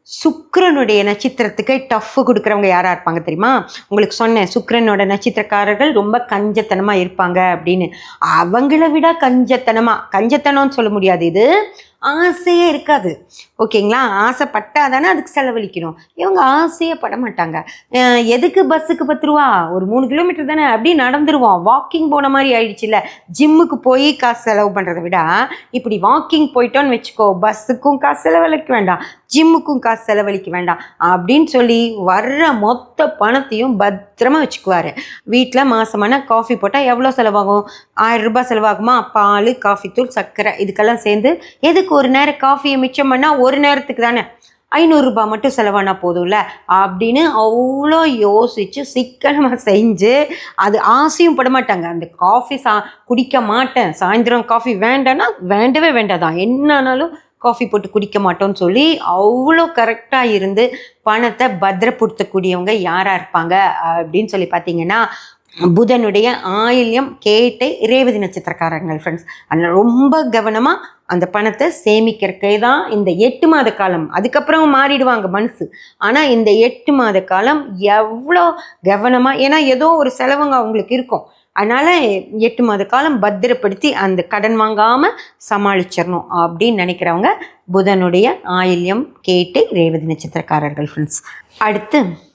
சுக்கிரனுடைய நட்சத்திரத்துக்கு டஃப் கொடுக்குறவங்க யாராக இருப்பாங்க தெரியுமா? உங்களுக்கு சொன்னேன், சுக்கிரனோட நட்சத்திரக்காரர்கள் ரொம்ப கஞ்சத்தனமாக இருப்பாங்க அப்படின்னு. அவங்கள விட கஞ்சத்தனம்னு சொல்ல முடியாது, இது ஆசையே இருக்காது. ஓகேங்களா? ஆசைப்பட்டா தானே அதுக்கு செலவழிக்கணும். இவங்க ஆசையே பட மாட்டாங்க. எதுக்கு பஸ்ஸுக்கு 10 ரூபா, ஒரு 3 கிலோமீட்டர் தானே, அப்படி நடந்துருவோம். வாக்கிங் போன மாதிரி ஆயிடுச்சுல்ல. ஜிம்முக்கு போய் காசு செலவு பண்ணுறதை விட இப்படி வாக்கிங் போயிட்டோன்னு வச்சுக்கோ, பஸ்ஸுக்கும் காசு செலவழிக்க வேண்டாம், ஜிம்முக்கும் காசு செலவழிக்க வேண்டாம் அப்படின்னு சொல்லி வர்ற மொத்த பணத்தையும் பத்திரமா வச்சுக்குவார். வீட்டில் மாதமான காஃபி போட்டால் எவ்வளோ செலவாகும்? 1000 ரூபாய் செலவாகுமா? பால், காஃபி தூள், சர்க்கரை இதுக்கெல்லாம் சேர்ந்து எதுக்கு ஒரு நேரம் காஃபியை மிச்சம் பண்ணால் ஒரு நேரத்துக்கு தானே 500 ரூபாய் மட்டும் செலவானா போதும்ல அப்படின்னு அவ்வளோ யோசித்து சிக்கனமாக செஞ்சு, அது ஆசையும் பட மாட்டாங்க. அந்த காஃபி குடிக்க மாட்டேன், சாயந்தரம் காஃபி வேண்டான்னா வேண்டவே வேண்டாதான், என்னானாலும் காஃபி போட்டு குடிக்க மாட்டோம்னு சொல்லி அவ்வளோ கரெக்டாக இருந்து பணத்தை பத்திரப்படுத்தக்கூடியவங்க யாராக இருப்பாங்க அப்படின்னு சொல்லி பார்த்தீங்கன்னா, புதனுடைய ஆயில்யம், கேட்டை, ரேவதி நட்சத்திரக்காரங்கள் ஃப்ரெண்ட்ஸ். அதனால் ரொம்ப கவனமாக அந்த பணத்தை சேமிக்கிறக்கே தான் இந்த 8 மாத காலம். அதுக்கப்புறம் மாறிடுவாங்க மனசு. ஆனால் இந்த 8 மாத காலம் எவ்வளோ கவனமாக, ஏன்னா ஏதோ ஒரு செலவுங்க அவங்களுக்கு இருக்கும், அதனால் 8 மாத காலம் பத்திரப்படுத்தி அந்த கடன் வாங்காமல் சமாளிச்சிடணும் அப்படின்னு நினைக்கிறவங்க புதனுடைய ஆயில்யம், கேட்டை, ரேவதி நட்சத்திரக்காரர்கள் ஃப்ரெண்ட்ஸ். அடுத்து